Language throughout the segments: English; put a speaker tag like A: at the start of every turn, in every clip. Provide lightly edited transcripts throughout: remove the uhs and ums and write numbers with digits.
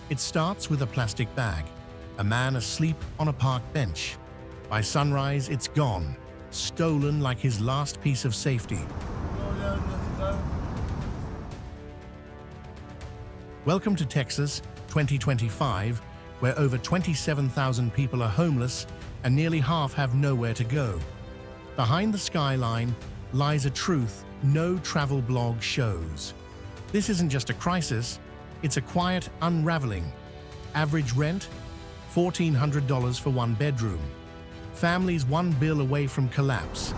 A: It starts with a plastic bag, a man asleep on a park bench. By sunrise, it's gone, stolen like his last piece of safety. Welcome to Texas, 2025, where over 27,000 people are homeless and nearly half have nowhere to go. Behind the skyline lies a truth no travel blog shows. This isn't just a crisis, it's a quiet unraveling. Average rent? $1,400 for one bedroom. Families one bill away from collapse.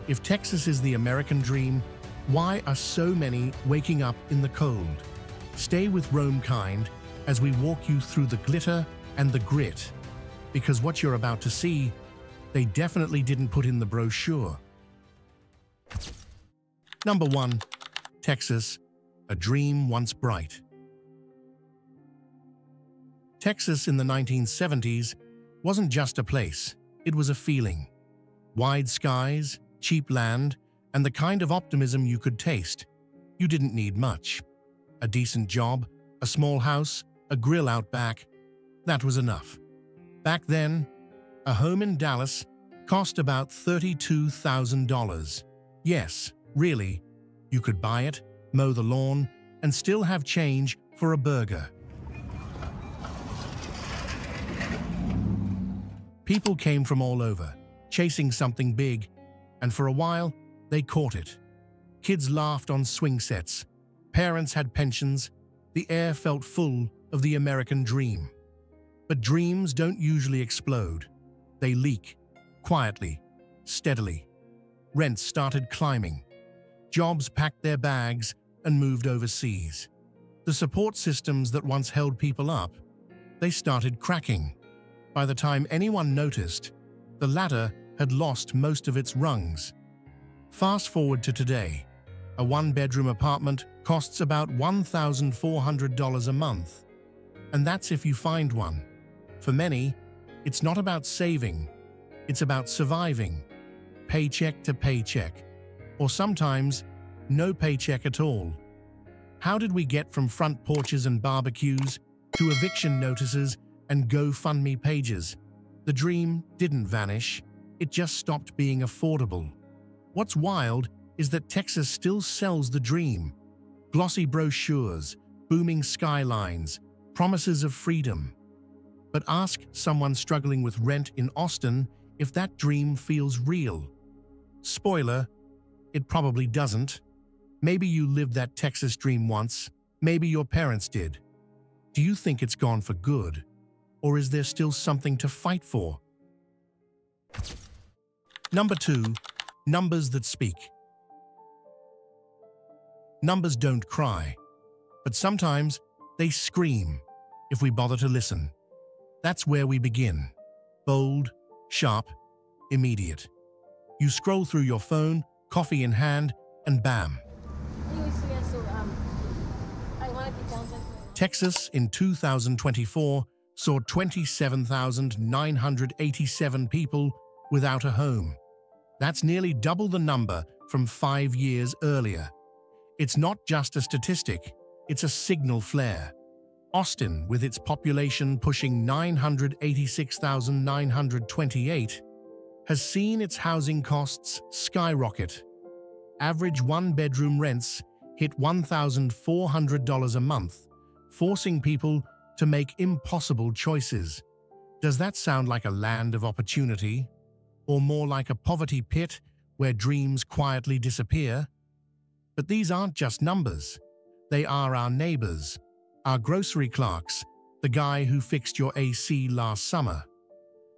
A: If Texas is the American dream, why are so many waking up in the cold? Stay with Romekind as we walk you through the glitter and the grit, because what you're about to see, they definitely didn't put in the brochure. Number 1. Texas, a dream once bright. Texas in the 1970s wasn't just a place, it was a feeling. Wide skies, cheap land, and the kind of optimism you could taste. You didn't need much. A decent job, a small house, a grill out back, that was enough. Back then, a home in Dallas cost about $32,000. Yes, really, you could buy it, mow the lawn, and still have change for a burger. People came from all over, chasing something big, and for a while, they caught it. Kids laughed on swing sets. Parents had pensions. The air felt full of the American dream. But dreams don't usually explode. They leak, quietly, steadily. Rents started climbing. Jobs packed their bags and moved overseas. The support systems that once held people up, they started cracking. By the time anyone noticed, the ladder had lost most of its rungs. Fast forward to today. A one-bedroom apartment costs about $1,400 a month. And that's if you find one. For many, it's not about saving, it's about surviving, paycheck to paycheck, or sometimes no paycheck at all. How did we get from front porches and barbecues to eviction notices and GoFundMe pages? The dream didn't vanish, it just stopped being affordable. What's wild is that Texas still sells the dream. Glossy brochures, booming skylines, promises of freedom. But ask someone struggling with rent in Austin if that dream feels real. Spoiler, it probably doesn't. Maybe you lived that Texas dream once, maybe your parents did. Do you think it's gone for good? Or is there still something to fight for? Number 2. Numbers that speak. Numbers don't cry, but sometimes they scream if we bother to listen. That's where we begin. Bold, sharp, immediate. You scroll through your phone, coffee in hand, and bam. Texas in 2024 saw 27,987 people without a home. That's nearly double the number from 5 years earlier. It's not just a statistic, it's a signal flare. Austin, with its population pushing 986,928, has seen its housing costs skyrocket. Average one-bedroom rents hit $1,400 a month, forcing people to make impossible choices. Does that sound like a land of opportunity? Or more like a poverty pit where dreams quietly disappear? But these aren't just numbers. They are our neighbors, our grocery clerks, the guy who fixed your AC last summer.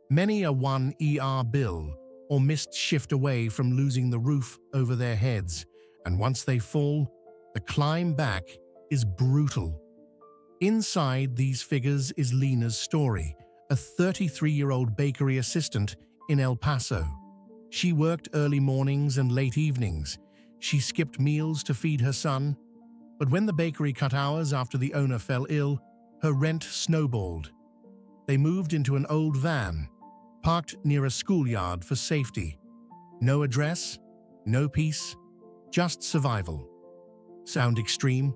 A: Many are one ER bill or missed shift away from losing the roof over their heads, and once they fall, the climb back is brutal. Inside these figures is Lena's story, a 33-year-old bakery assistant in El Paso. She worked early mornings and late evenings. She skipped meals to feed her son. But when the bakery cut hours after the owner fell ill, her rent snowballed. They moved into an old van, parked near a schoolyard for safety. No address, no peace, just survival. Sound extreme?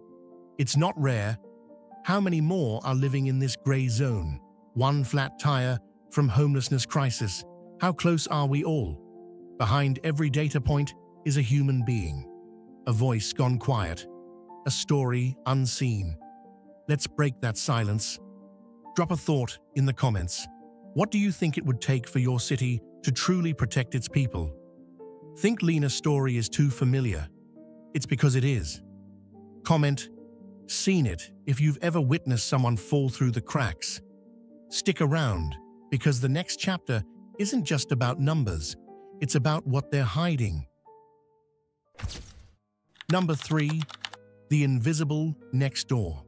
A: It's not rare. How many more are living in this gray zone? One flat tire from homelessness crisis. How close are we all? Behind every data point is a human being. A voice gone quiet. A story unseen. Let's break that silence. Drop a thought in the comments. What do you think it would take for your city to truly protect its people? Think Lena's story is too familiar. It's because it is. Comment, "Seen it," if you've ever witnessed someone fall through the cracks. Stick around, because the next chapter isn't just about numbers, it's about what they're hiding. Number 3. The invisible next door.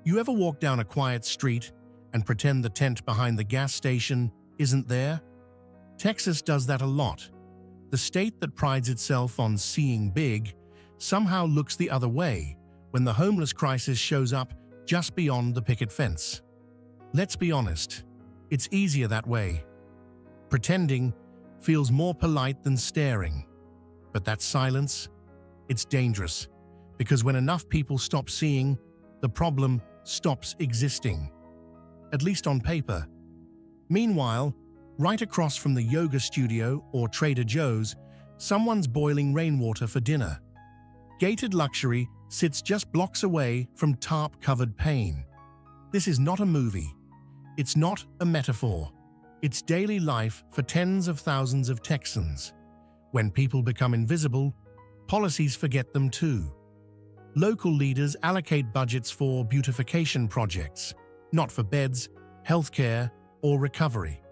A: You ever walk down a quiet street and pretend the tent behind the gas station isn't there? Texas does that a lot. The state that prides itself on seeing big somehow looks the other way when the homeless crisis shows up just beyond the picket fence. Let's be honest, it's easier that way. Pretending feels more polite than staring. But that silence, it's dangerous, because when enough people stop seeing, the problem stops existing. At least on paper. Meanwhile, right across from the yoga studio or Trader Joe's, someone's boiling rainwater for dinner. Gated luxury sits just blocks away from tarp-covered pain. This is not a movie. It's not a metaphor. It's daily life for tens of thousands of Texans. When people become invisible, policies forget them too. Local leaders allocate budgets for beautification projects, not for beds, healthcare, or recovery.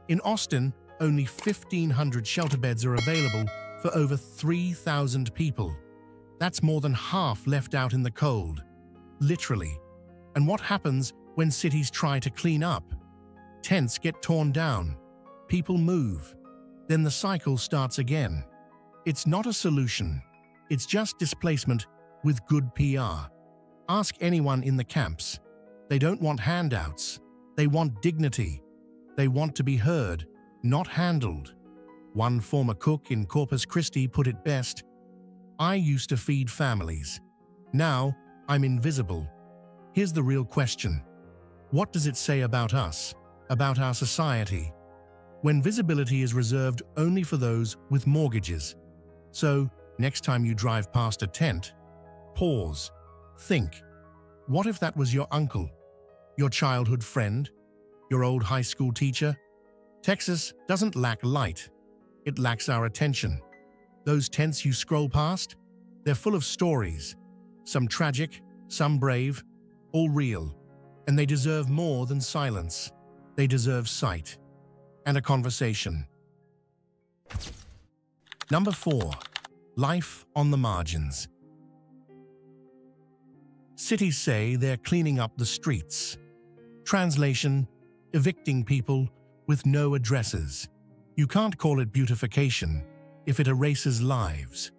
A: In Austin, only 1,500 shelter beds are available for over 3,000 people. That's more than half left out in the cold. Literally. And what happens when cities try to clean up? Tents get torn down. People move. Then the cycle starts again. It's not a solution. It's just displacement with good PR. Ask anyone in the camps. They don't want handouts. They want dignity. They want to be heard, not handled. One former cook in Corpus Christi put it best: "I used to feed families. Now I'm invisible." Here's the real question. What does it say about us, about our society, when visibility is reserved only for those with mortgages? So, next time you drive past a tent, pause, think. What if that was your uncle, your childhood friend, your old high school teacher? Texas doesn't lack light. It lacks our attention. Those tents you scroll past, they're full of stories. Some tragic, some brave, all real. And they deserve more than silence. They deserve sight and a conversation. Number 4. Life on the margins. Cities say they're cleaning up the streets. Translation: evicting people with no addresses. You can't call it beautification if it erases lives.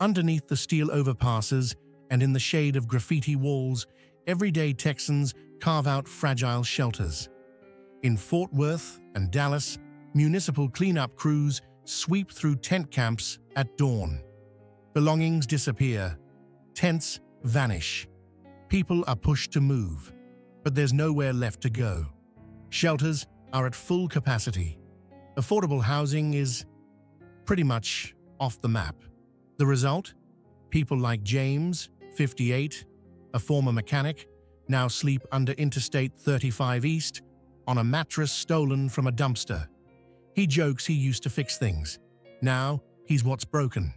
A: Underneath the steel overpasses and in the shade of graffiti walls, everyday Texans carve out fragile shelters. In Fort Worth and Dallas, municipal cleanup crews sweep through tent camps at dawn. Belongings disappear. Tents vanish. People are pushed to move, but there's nowhere left to go. Shelters are at full capacity. Affordable housing is pretty much off the map. The result? People like James, 58, a former mechanic, now sleep under Interstate 35 East on a mattress stolen from a dumpster. He jokes he used to fix things. Now he's what's broken.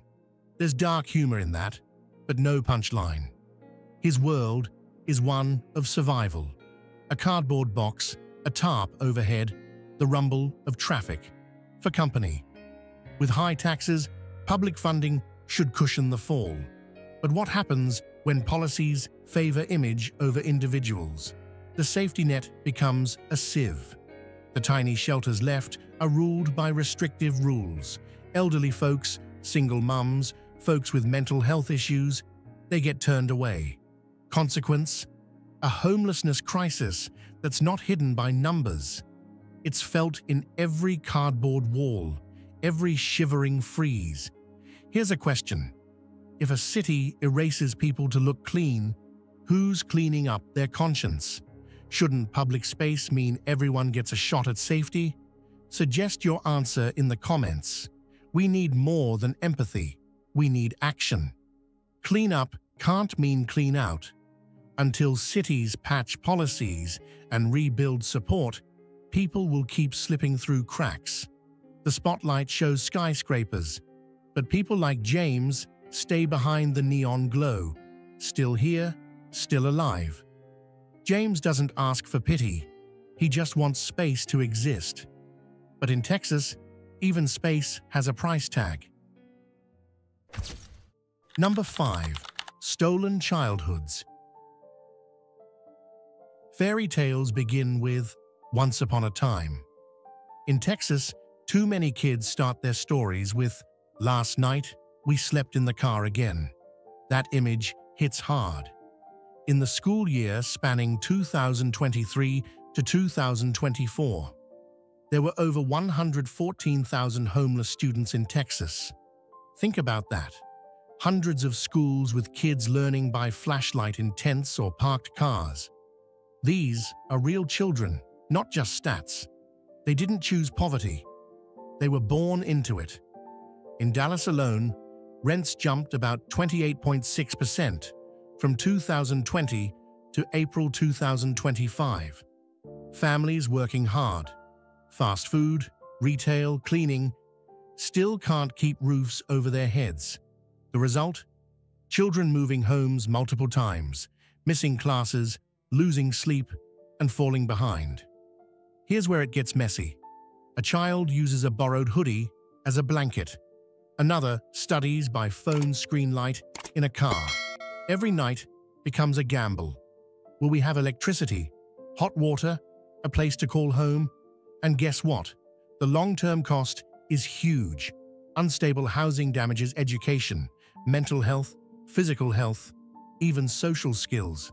A: There's dark humor in that, but no punchline. His world is one of survival. A cardboard box, a tarp overhead, the rumble of traffic. For company. With high taxes, public funding should cushion the fall. But what happens when policies favor image over individuals? The safety net becomes a sieve. The tiny shelters left are ruled by restrictive rules. Elderly folks, single mums, folks with mental health issues, they get turned away. Consequence? A homelessness crisis that's not hidden by numbers. It's felt in every cardboard wall, every shivering frieze. Here's a question. If a city erases people to look clean, who's cleaning up their conscience? Shouldn't public space mean everyone gets a shot at safety? Suggest your answer in the comments. We need more than empathy. We need action. Clean up can't mean clean out. Until cities patch policies and rebuild support, people will keep slipping through cracks. The spotlight shows skyscrapers, but people like James stay behind the neon glow, still here, still alive. James doesn't ask for pity. He just wants space to exist. But in Texas, even space has a price tag. Number 5. Stolen childhoods. Fairy tales begin with once upon a time. In Texas, too many kids start their stories with last night, we slept in the car again. That image hits hard. In the school year spanning 2023 to 2024, there were over 114,000 homeless students in Texas. Think about that. Hundreds of schools with kids learning by flashlight in tents or parked cars. These are real children, not just stats. They didn't choose poverty. They were born into it. In Dallas alone, rents jumped about 28.6% from 2020 to April 2025. Families working hard, fast food, retail, cleaning, still can't keep roofs over their heads. The result? Children moving homes multiple times, missing classes, losing sleep, and falling behind. Here's where it gets messy. A child uses a borrowed hoodie as a blanket. Another studies by phone screen light in a car. Every night becomes a gamble. Will we have electricity, hot water, a place to call home? And guess what? The long-term cost is huge. Unstable housing damages education, mental health, physical health, even social skills.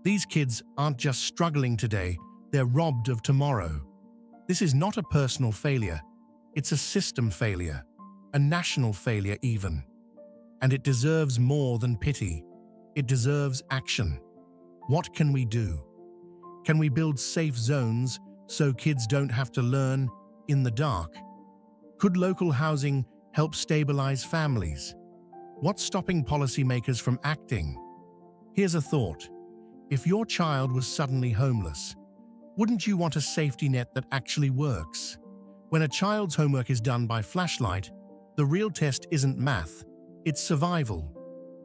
A: These kids aren't just struggling today, they're robbed of tomorrow. This is not a personal failure. It's a system failure, a national failure even. And it deserves more than pity. It deserves action. What can we do? Can we build safe zones so kids don't have to learn in the dark? Could local housing help stabilize families? What's stopping policymakers from acting? Here's a thought. If your child was suddenly homeless, wouldn't you want a safety net that actually works? When a child's homework is done by flashlight, the real test isn't math, it's survival.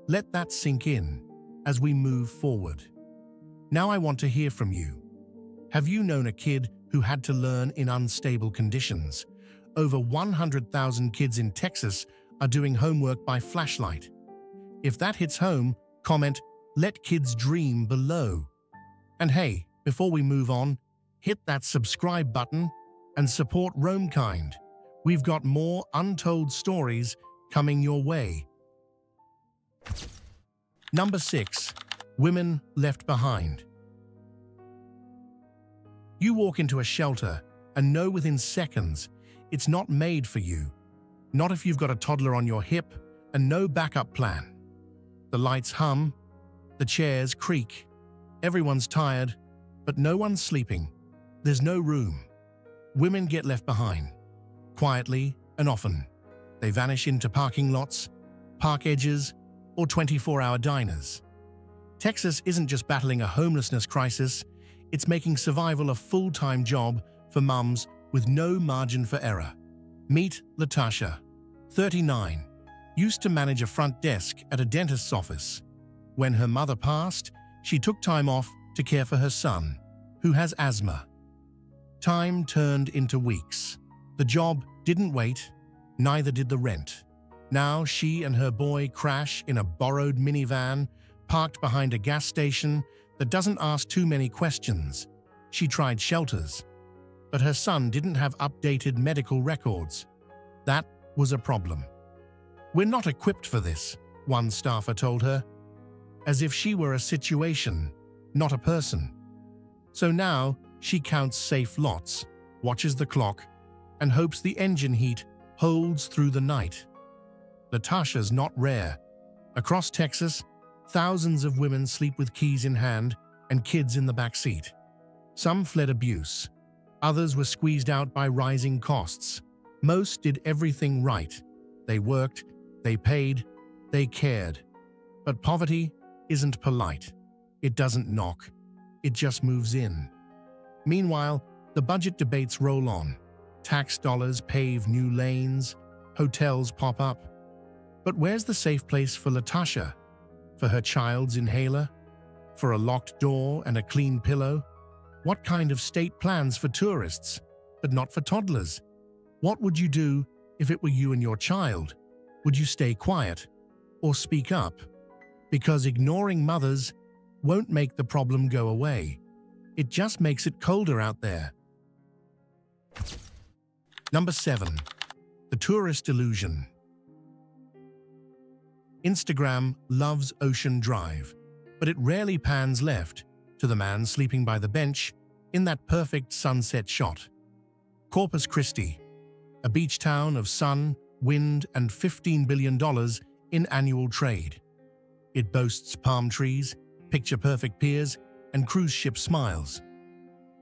A: Let that sink in as we move forward. Now I want to hear from you. Have you known a kid who had to learn in unstable conditions? Over 100,000 kids in Texas are doing homework by flashlight. If that hits home, comment, "Let kids dream" below. And hey, before we move on, hit that subscribe button and support Roamkind. We've got more untold stories coming your way. Number 6. Women left behind. You walk into a shelter and know within seconds it's not made for you. Not if you've got a toddler on your hip and no backup plan. The lights hum, the chairs creak, everyone's tired, but no one's sleeping. There's no room. Women get left behind, quietly and often. They vanish into parking lots, park edges, or 24-hour diners. Texas isn't just battling a homelessness crisis, it's making survival a full-time job for mums with no margin for error. Meet Latasha, 39, used to manage a front desk at a dentist's office. When her mother passed, she took time off to care for her son, who has asthma. Time turned into weeks. The job didn't wait, neither did the rent. Now she and her boy crash in a borrowed minivan parked behind a gas station that doesn't ask too many questions. She tried shelters, but her son didn't have updated medical records. That was a problem. "We're not equipped for this," one staffer told her, as if she were a situation, not a person. So now she counts safe lots, watches the clock, and hopes the engine heat holds through the night. Latasha's not rare. Across Texas, thousands of women sleep with keys in hand and kids in the back seat. Some fled abuse. Others were squeezed out by rising costs. Most did everything right. They worked, they paid, they cared. But poverty isn't polite. It doesn't knock. It just moves in. Meanwhile, the budget debates roll on. Tax dollars pave new lanes. Hotels pop up. But where's the safe place for Latasha? For her child's inhaler? For a locked door and a clean pillow? What kind of state plans for tourists, but not for toddlers? What would you do if it were you and your child? Would you stay quiet or speak up? Because ignoring mothers won't make the problem go away. It just makes it colder out there. Number 7. The tourist illusion. Instagram loves Ocean Drive, but it rarely pans left to the man sleeping by the bench in that perfect sunset shot. Corpus Christi, a beach town of sun, wind, and $15 billion in annual trade. It boasts palm trees, picture-perfect piers, and cruise ship smiles.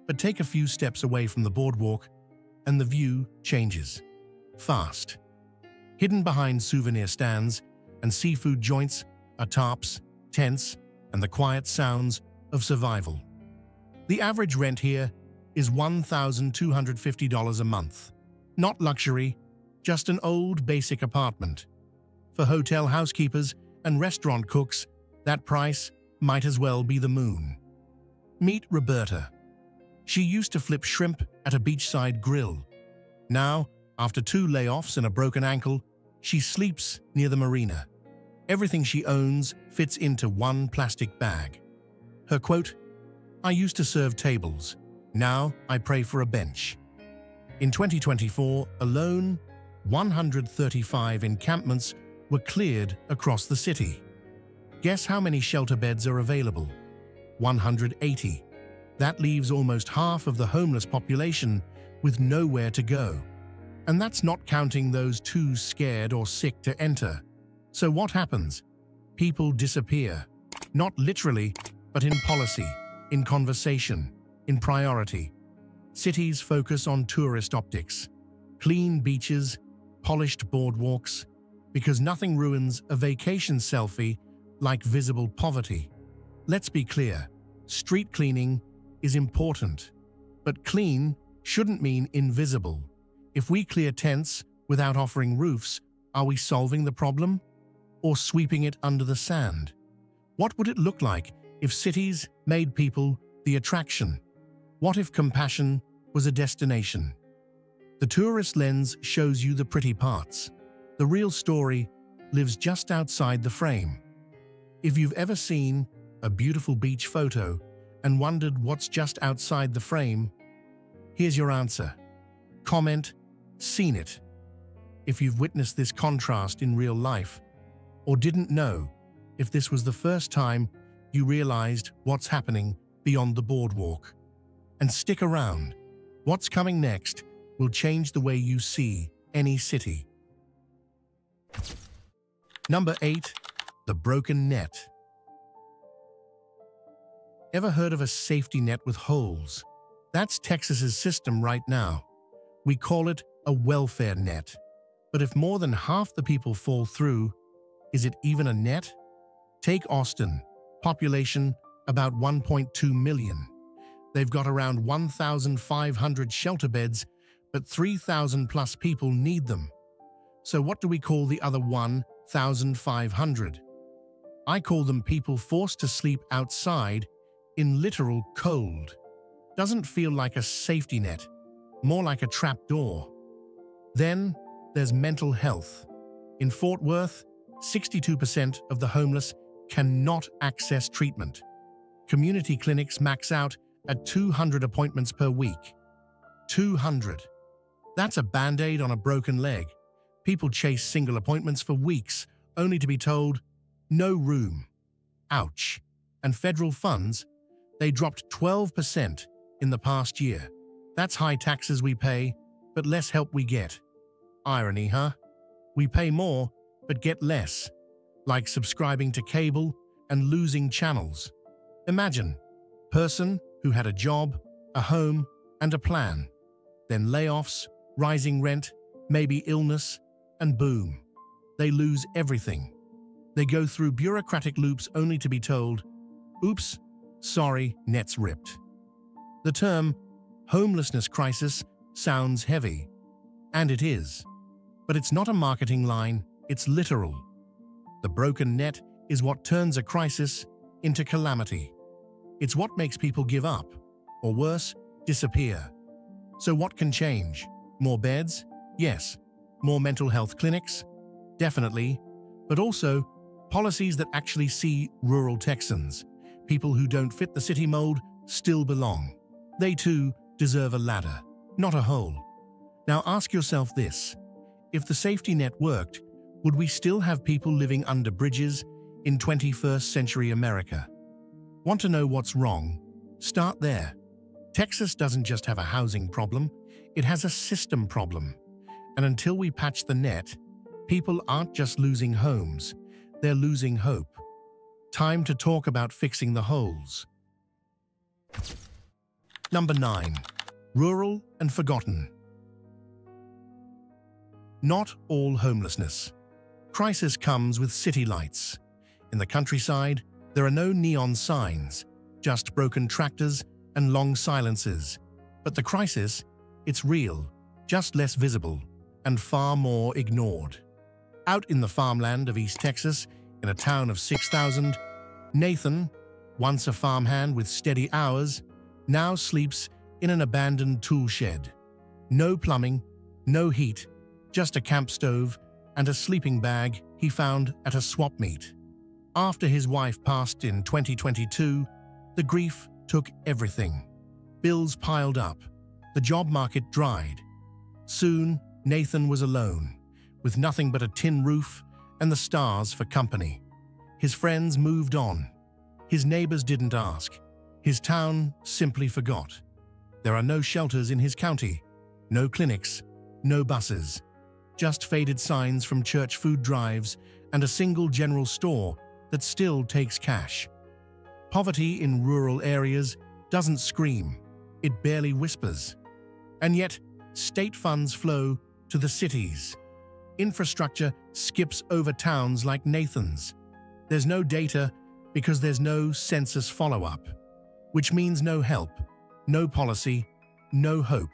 A: But take a few steps away from the boardwalk, and the view changes. Fast. Hidden behind souvenir stands and seafood joints are tarps, tents, and the quiet sounds of survival. The average rent here is $1,250 a month. Not luxury, just an old basic apartment. For hotel housekeepers and restaurant cooks, that price might as well be the moon. Meet Roberta. She used to flip shrimp at a beachside grill. Now, after 2 layoffs and a broken ankle, she sleeps near the marina. Everything she owns fits into one plastic bag. Her quote, "I used to serve tables. Now I pray for a bench." In 2024 alone, 135 encampments were cleared across the city. Guess how many shelter beds are available? 180. That leaves almost half of the homeless population with nowhere to go. And that's not counting those too scared or sick to enter. So what happens? People disappear. Not literally, but in policy, in conversation, in priority. Cities focus on tourist optics. Clean beaches, polished boardwalks, because nothing ruins a vacation selfie like visible poverty. Let's be clear, street cleaning is important, but clean shouldn't mean invisible. If we clear tents without offering roofs, are we solving the problem or sweeping it under the sand? What would it look like if cities made people the attraction? What if compassion was a destination? The tourist lens shows you the pretty parts. The real story lives just outside the frame. If you've ever seen a beautiful beach photo and wondered what's just outside the frame, here's your answer. Comment, "Seen it." If you've witnessed this contrast in real life, or didn't know if this was the first time you realized what's happening beyond the boardwalk. And stick around. What's coming next will change the way you see any city. Number 8. The broken net. Ever heard of a safety net with holes? That's Texas's system right now. We call it a welfare net. But if more than half the people fall through, is it even a net? Take Austin, population about 1.2 million. They've got around 1,500 shelter beds, but 3,000 plus people need them. So what do we call the other 1,500? I call them people forced to sleep outside in literal cold. Doesn't feel like a safety net, more like a trap door. Then there's mental health. In Fort Worth, 62% of the homeless cannot access treatment. Community clinics max out at 200 appointments per week. 200. That's a band-aid on a broken leg. People chase single appointments for weeks, only to be told, no room. Ouch. And federal funds, they dropped 12% in the past year. That's high taxes we pay, but less help we get. Irony, huh? We pay more, but get less. like subscribing to cable and losing channels. Imagine, person who had a job, a home, and a plan. Then layoffs, rising rent, maybe illness, and boom, they lose everything. They go through bureaucratic loops only to be told, "Oops, sorry, net's ripped." The term homelessness crisis sounds heavy, and it is. But it's not a marketing line, it's literal. The broken net is what turns a crisis into calamity. It's what makes people give up, or worse, disappear. So what can change? More beds? Yes. More mental health clinics? Definitely. But also, policies that actually see rural Texans, people who don't fit the city mold, still belong. They too deserve a ladder, not a hole. Now ask yourself this: if the safety net worked, would we still have people living under bridges in 21st century America? Want to know what's wrong? Start there. Texas doesn't just have a housing problem, it has a system problem. And until we patch the net, people aren't just losing homes, they're losing hope. Time to talk about fixing the holes. Number 9. Rural and forgotten. Not all homelessness. Crisis comes with city lights. In the countryside, there are no neon signs, just broken tractors and long silences. But the crisis, it's real, just less visible, and far more ignored. Out in the farmland of East Texas, in a town of 6,000, Nathan, once a farmhand with steady hours, now sleeps in an abandoned tool shed. No plumbing, no heat, just a camp stove and a sleeping bag he found at a swap meet. After his wife passed in 2022, the grief took everything. Bills piled up. The job market dried. Soon, Nathan was alone, with nothing but a tin roof and the stars for company. His friends moved on. His neighbors didn't ask. His town simply forgot. There are no shelters in his county, no clinics, no buses, just faded signs from church food drives and a single general store that still takes cash. Poverty in rural areas doesn't scream, it barely whispers. And yet, state funds flow to the cities. Infrastructure skips over towns like Nathan's. There's no data because there's no census follow-up, which means no help, no policy, no hope.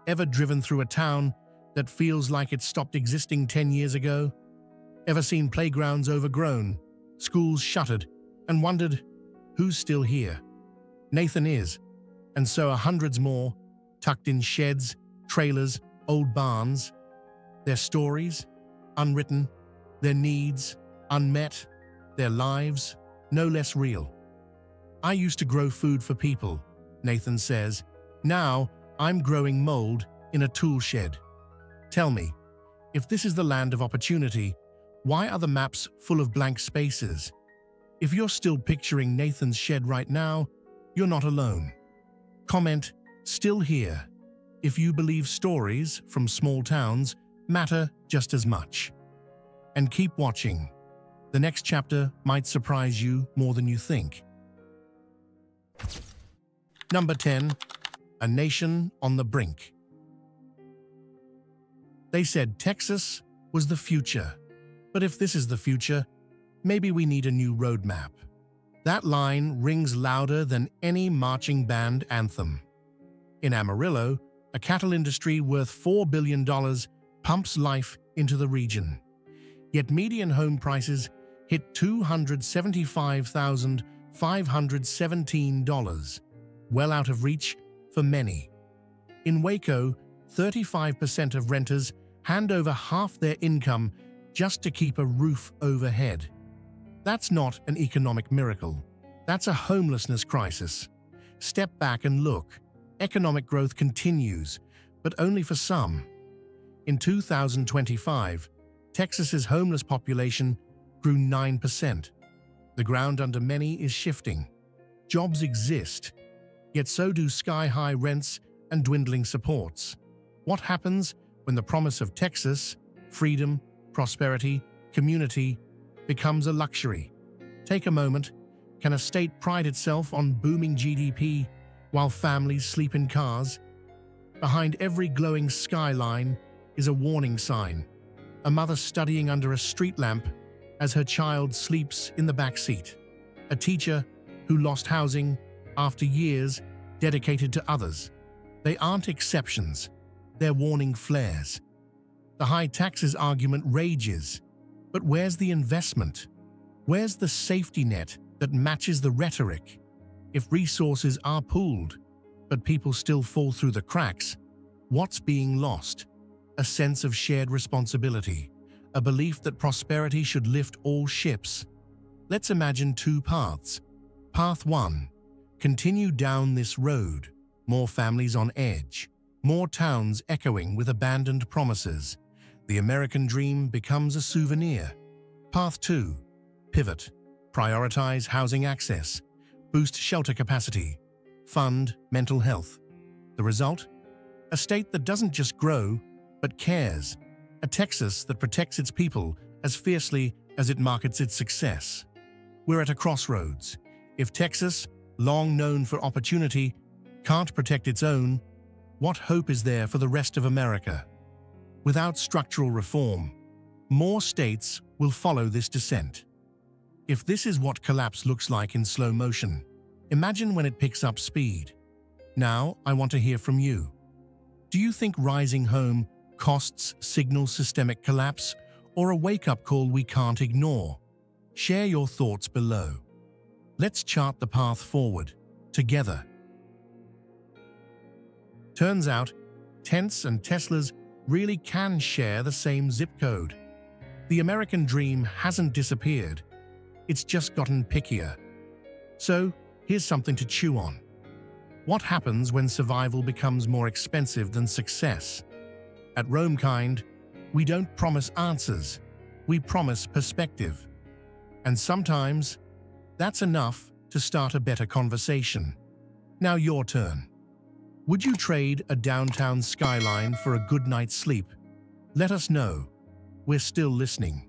A: Ever driven through a town that feels like it stopped existing 10 years ago? Ever seen playgrounds overgrown, schools shuttered, and wondered, who's still here? Nathan is, and so are hundreds more, tucked in sheds, trailers, old barns. Their stories, unwritten, their needs, unmet, their lives, no less real. I used to grow food for people, Nathan says. Now I'm growing mold in a tool shed. Tell me, if this is the land of opportunity, why are the maps full of blank spaces? If you're still picturing Nathan's shed right now, you're not alone. Comment, "Still here," if you believe stories from small towns matter just as much. And keep watching. The next chapter might surprise you more than you think. Number 10. A nation on the brink. They said Texas was the future. But if this is the future, maybe we need a new roadmap. That line rings louder than any marching band anthem. In Amarillo, a cattle industry worth $4 billion pumps life into the region. Yet median home prices hit $275,517, well out of reach for many. In Waco, 35% of renters hand over half their income just to keep a roof overhead. That's not an economic miracle. That's a homelessness crisis. Step back and look. Economic growth continues, but only for some. In 2025, Texas's homeless population grew 9%. The ground under many is shifting. Jobs exist, yet so do sky-high rents and dwindling supports. What happens when the promise of Texas, freedom, prosperity, community, becomes a luxury. Take a moment. Can a state pride itself on booming GDP while families sleep in cars? Behind every glowing skyline is a warning sign. A mother studying under a street lamp as her child sleeps in the back seat. A teacher who lost housing after years dedicated to others. They aren't exceptions. They're warning flares. The high taxes argument rages. But where's the investment? Where's the safety net that matches the rhetoric? If resources are pooled, but people still fall through the cracks, what's being lost? A sense of shared responsibility, a belief that prosperity should lift all ships. Let's imagine two paths. Path 1. Continue down this road. More families on edge. More towns echoing with abandoned promises. The American dream becomes a souvenir. Path 2. Pivot. Prioritize housing access. Boost shelter capacity. Fund mental health. The result? A state that doesn't just grow, but cares. A Texas that protects its people as fiercely as it markets its success. We're at a crossroads. If Texas, long known for opportunity, can't protect its own, what hope is there for the rest of America? Without structural reform, more states will follow this descent. If this is what collapse looks like in slow motion, imagine when it picks up speed. Now, I want to hear from you. Do you think rising home costs signal systemic collapse or a wake-up call we can't ignore? Share your thoughts below. Let's chart the path forward, together. Turns out, tents and Teslas really can share the same zip code. The American dream hasn't disappeared. It's just gotten pickier. So, here's something to chew on. What happens when survival becomes more expensive than success? At Romekind, we don't promise answers. We promise perspective. And sometimes, that's enough to start a better conversation. Now your turn. Would you trade a downtown skyline for a good night's sleep? Let us know. We're still listening.